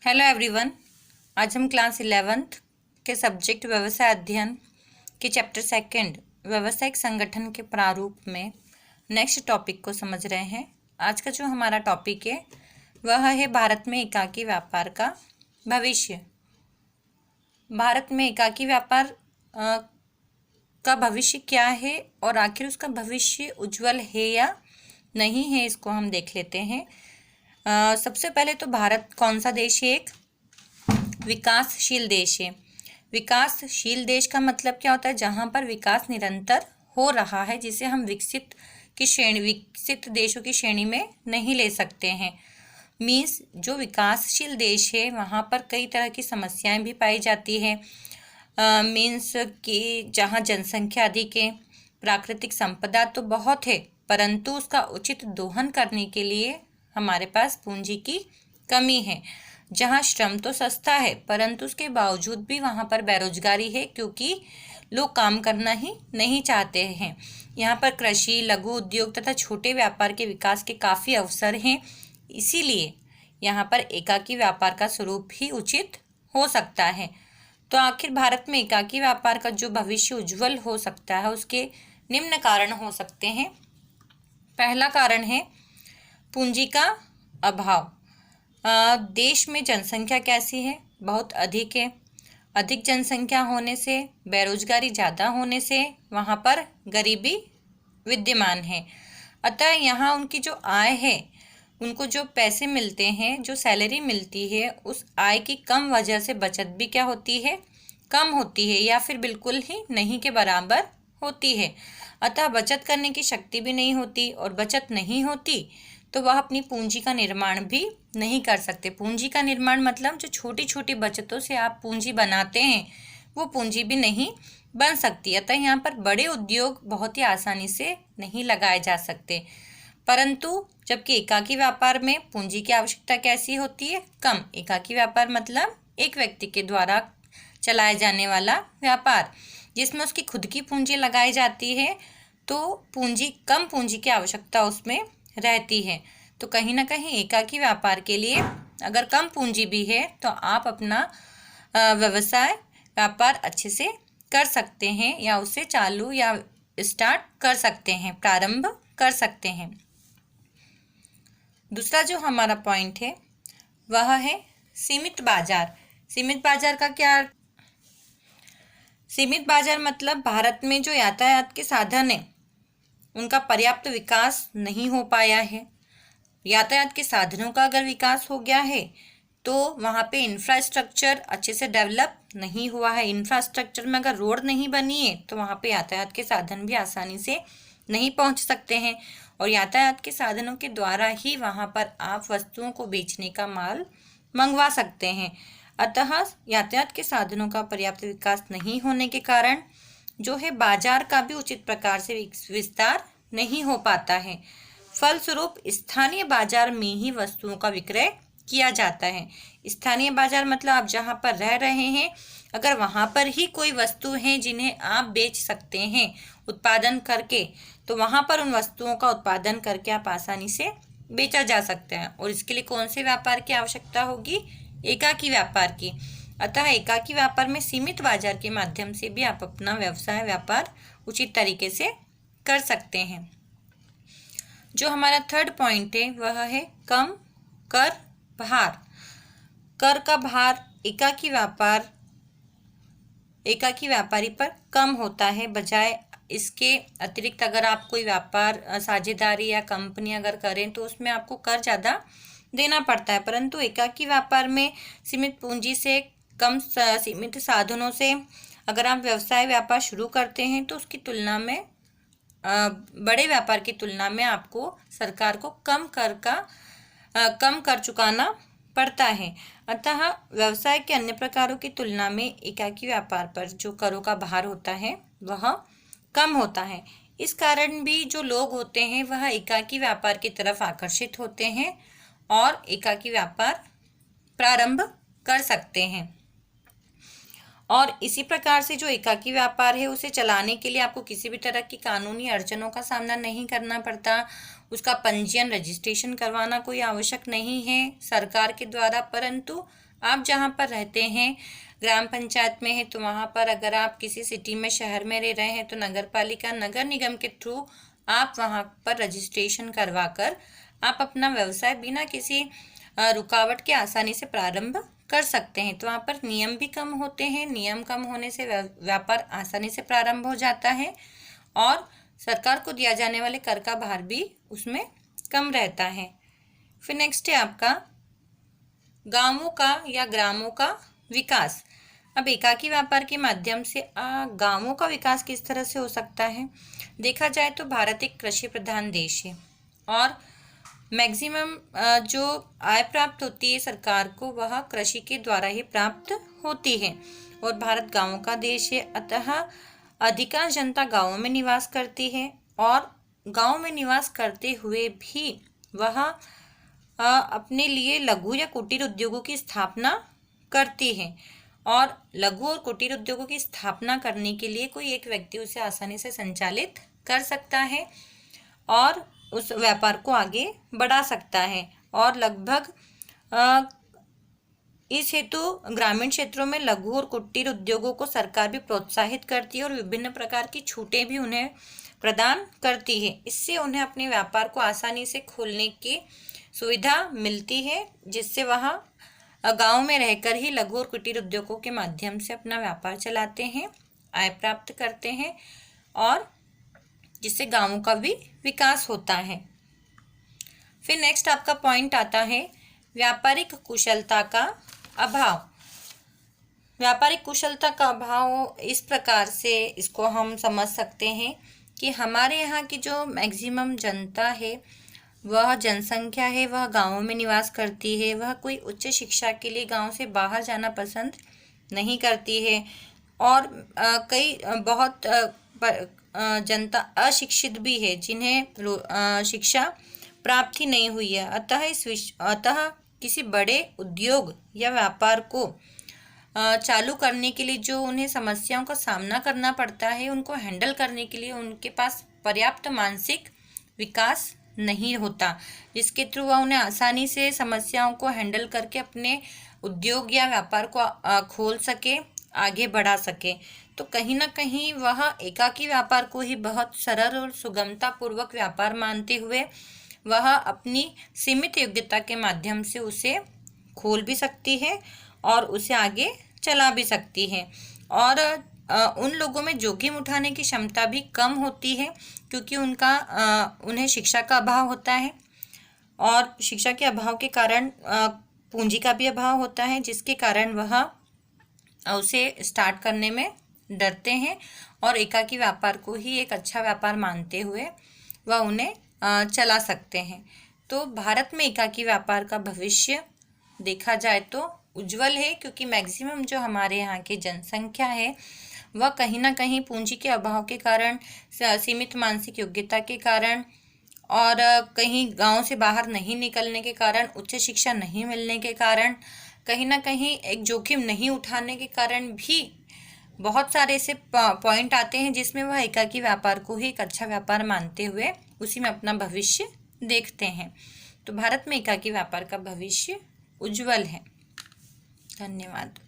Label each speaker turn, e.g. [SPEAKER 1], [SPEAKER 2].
[SPEAKER 1] Hello everyone. आज हम class 11th के सब्जेक्ट व्यवसाय अध्ययन के चैप्टर सेकंड व्यावसायिक संगठन के प्रारूप में नेक्स्ट टॉपिक को समझ रहे हैं। आज का जो हमारा टॉपिक है वह है भारत में एकाकी व्यापार का भविष्य। भारत में एकाकी व्यापार का भविष्य क्या है और आखिर उसका भविष्य उज्जवल है या नहीं है, इसको हम देख लेते हैं। सबसे पहले तो भारत कौन सा देश है? एक विकासशील देश है। विकासशील देश का मतलब क्या होता है? जहाँ पर विकास निरंतर हो रहा है, जिसे हम विकसित देशों की श्रेणी में नहीं ले सकते हैं। मीन्स जो विकासशील देश है वहाँ पर कई तरह की समस्याएं भी पाई जाती है। मीन्स कि जहाँ जनसंख्या अधिक है, प्राकृतिक संपदा तो बहुत है, परंतु उसका उचित दोहन करने के लिए हमारे पास पूंजी की कमी है। जहाँ श्रम तो सस्ता है, परंतु उसके बावजूद भी वहाँ पर बेरोजगारी है, क्योंकि लोग काम करना ही नहीं चाहते हैं। यहाँ पर कृषि, लघु उद्योग तथा छोटे व्यापार के विकास के काफ़ी अवसर हैं। इसीलिए यहाँ पर एकाकी व्यापार का स्वरूप ही उचित हो सकता है। तो आखिर भारत में एकाकी व्यापार का जो भविष्य उज्जवल हो सकता है, उसके निम्न कारण हो सकते हैं। पहला कारण है पूंजी का अभाव। देश में जनसंख्या कैसी है? बहुत अधिक है। अधिक जनसंख्या होने से, बेरोजगारी ज़्यादा होने से वहाँ पर गरीबी विद्यमान है। अतः यहाँ उनकी जो आय है, उनको जो पैसे मिलते हैं, जो सैलरी मिलती है, उस आय की कम वजह से बचत भी क्या होती है? कम होती है, या फिर बिल्कुल ही नहीं के बराबर होती है। अतः बचत करने की शक्ति भी नहीं होती, और बचत नहीं होती तो वह अपनी पूंजी का निर्माण भी नहीं कर सकते। पूंजी का निर्माण मतलब जो छोटी छोटी बचतों से आप पूंजी बनाते हैं, वो पूंजी भी नहीं बन सकती। अतः यहाँ पर बड़े उद्योग बहुत ही आसानी से नहीं लगाए जा सकते। परंतु जबकि एकाकी व्यापार में पूंजी की आवश्यकता कैसी होती है? कम। एकाकी व्यापार मतलब एक व्यक्ति के द्वारा चलाया जाने वाला व्यापार, जिसमें उसकी खुद की पूंजी लगाई जाती है, तो कम पूंजी की आवश्यकता उसमें रहती है। तो कहीं ना कहीं एकाकी व्यापार के लिए अगर कम पूंजी भी है तो आप अपना व्यापार अच्छे से कर सकते हैं, या उसे चालू या स्टार्ट कर सकते हैं, प्रारंभ कर सकते हैं। दूसरा जो हमारा पॉइंट है वह है सीमित बाजार। सीमित बाजार का क्या? सीमित बाजार मतलब भारत में जो यातायात के साधन है उनका पर्याप्त विकास नहीं हो पाया है। यातायात के साधनों का अगर विकास हो गया है तो वहाँ पे इंफ्रास्ट्रक्चर अच्छे से डेवलप नहीं हुआ है। इंफ्रास्ट्रक्चर में अगर रोड नहीं बनी है तो वहाँ पे यातायात के साधन भी आसानी से नहीं पहुँच सकते हैं, और यातायात के साधनों के द्वारा ही वहाँ पर आप वस्तुओं को बेचने का माल मंगवा सकते हैं। अतः यातायात के साधनों का पर्याप्त विकास नहीं होने के कारण जो है बाजार का भी उचित प्रकार से विस्तार नहीं हो पाता है। फलस्वरूप स्थानीय बाजार में ही वस्तुओं का विक्रय किया जाता है। स्थानीय बाजार मतलब आप जहाँ पर रह रहे हैं, अगर वहाँ पर ही कोई वस्तु है जिन्हें आप बेच सकते हैं उत्पादन करके, तो वहाँ पर उन वस्तुओं का उत्पादन करके आप आसानी से बेचा जा सकता है। और इसके लिए कौन से व्यापार की आवश्यकता होगी? एकाकी व्यापार की। अतः एकाकी व्यापार में सीमित बाजार के माध्यम से भी आप अपना व्यापार उचित तरीके से कर सकते हैं। जो हमारा थर्ड पॉइंट है वह है कम कर भार। कर का भार एकाकी व्यापारी पर कम होता है। बजाय इसके अतिरिक्त अगर आप कोई व्यापार साझेदारी या कंपनी अगर करें तो उसमें आपको कर ज़्यादा देना पड़ता है, परंतु एकाकी व्यापार में सीमित पूंजी से, कम सीमित साधनों से अगर आप व्यापार शुरू करते हैं तो उसकी तुलना में बड़े व्यापार की तुलना में आपको सरकार को कम कर चुकाना पड़ता है। अतः व्यवसाय के अन्य प्रकारों की तुलना में एकाकी व्यापार पर जो करों का भार होता है वह कम होता है। इस कारण भी जो लोग होते हैं वह एकाकी व्यापार की तरफ आकर्षित होते हैं और एकाकी व्यापार प्रारंभ कर सकते हैं। और इसी प्रकार से जो एकाकी व्यापार है उसे चलाने के लिए आपको किसी भी तरह की कानूनी अड़चनों का सामना नहीं करना पड़ता। उसका पंजीयन, रजिस्ट्रेशन करवाना कोई आवश्यक नहीं है सरकार के द्वारा, परंतु आप जहाँ पर रहते हैं ग्राम पंचायत में है, तो वहाँ पर अगर आप किसी सिटी में शहर में रह रहे हैं तो नगर पालिका नगर निगम के थ्रू आप वहाँ पर रजिस्ट्रेशन करवा कर आप अपना व्यवसाय बिना किसी रुकावट के आसानी से प्रारंभ कर सकते हैं। तो वहाँ पर नियम भी कम होते हैं, नियम कम होने से व्यापार आसानी से प्रारंभ हो जाता है और सरकार को दिया जाने वाले कर का भार भी उसमें कम रहता है। फिर नेक्स्ट है आपका गांवों का या ग्रामों का विकास। अब एकाकी व्यापार के माध्यम से गांवों का विकास किस तरह से हो सकता है? देखा जाए तो भारत एक कृषि प्रधान देश है और मैक्सिमम जो आय प्राप्त होती है सरकार को वह कृषि के द्वारा ही प्राप्त होती है और भारत गांवों का देश है, अतः अधिकांश जनता गांवों में निवास करती है और गांव में निवास करते हुए भी वह अपने लिए लघु या कुटीर उद्योगों की स्थापना करती है और लघु और कुटीर उद्योगों की स्थापना करने के लिए कोई एक व्यक्ति उसे आसानी से संचालित कर सकता है और उस व्यापार को आगे बढ़ा सकता है और लगभग इस हेतु ग्रामीण क्षेत्रों में लघु और कुटीर उद्योगों को सरकार भी प्रोत्साहित करती है और विभिन्न प्रकार की छूटें भी उन्हें प्रदान करती है। इससे उन्हें अपने व्यापार को आसानी से खोलने की सुविधा मिलती है, जिससे वह गांव में रहकर ही लघु और कुटीर उद्योगों के माध्यम से अपना व्यापार चलाते हैं, आय प्राप्त करते हैं और जिससे गांवों का भी विकास होता है। फिर नेक्स्ट आपका पॉइंट आता है व्यापारिक कुशलता का अभाव। व्यापारिक कुशलता का अभाव इस प्रकार से इसको हम समझ सकते हैं कि हमारे यहाँ की जो मैक्सिमम जनता है, वह जनसंख्या है, वह गांवों में निवास करती है, वह कोई उच्च शिक्षा के लिए गांव से बाहर जाना पसंद नहीं करती है और कई बहुत जनता अशिक्षित भी है जिन्हें शिक्षा प्राप्त ही नहीं हुई है। अतः किसी बड़े उद्योग या व्यापार को चालू करने के लिए जो उन्हें समस्याओं का सामना करना पड़ता है, उनको हैंडल करने के लिए उनके पास पर्याप्त मानसिक विकास नहीं होता, जिसके थ्रू वह उन्हें आसानी से समस्याओं को हैंडल करके अपने उद्योग या व्यापार को खोल सके, आगे बढ़ा सके। तो कहीं ना कहीं वह एकाकी व्यापार को ही बहुत सरल और सुगमता पूर्वक व्यापार मानते हुए वह अपनी सीमित योग्यता के माध्यम से उसे खोल भी सकती है और उसे आगे चला भी सकती है। और उन लोगों में जोखिम उठाने की क्षमता भी कम होती है क्योंकि उन्हें शिक्षा का अभाव होता है और शिक्षा के अभाव के कारण पूंजी का भी अभाव होता है, जिसके कारण वह उसे स्टार्ट करने में डरते हैं और एकाकी व्यापार को ही एक अच्छा व्यापार मानते हुए वह उन्हें चला सकते हैं। तो भारत में एकाकी व्यापार का भविष्य देखा जाए तो उज्जवल है, क्योंकि मैक्सिमम जो हमारे यहाँ की जनसंख्या है वह कहीं ना कहीं पूंजी के अभाव के कारण, सीमित मानसिक योग्यता के कारण और कहीं गांव से बाहर नहीं निकलने के कारण, उच्च शिक्षा नहीं मिलने के कारण, कहीं ना कहीं एक जोखिम नहीं उठाने के कारण भी बहुत सारे ऐसे पॉइंट आते हैं जिसमें वह एकाकी व्यापार को ही एक अच्छा व्यापार मानते हुए उसी में अपना भविष्य देखते हैं। तो भारत में एकाकी व्यापार का भविष्य उज्जवल है। धन्यवाद।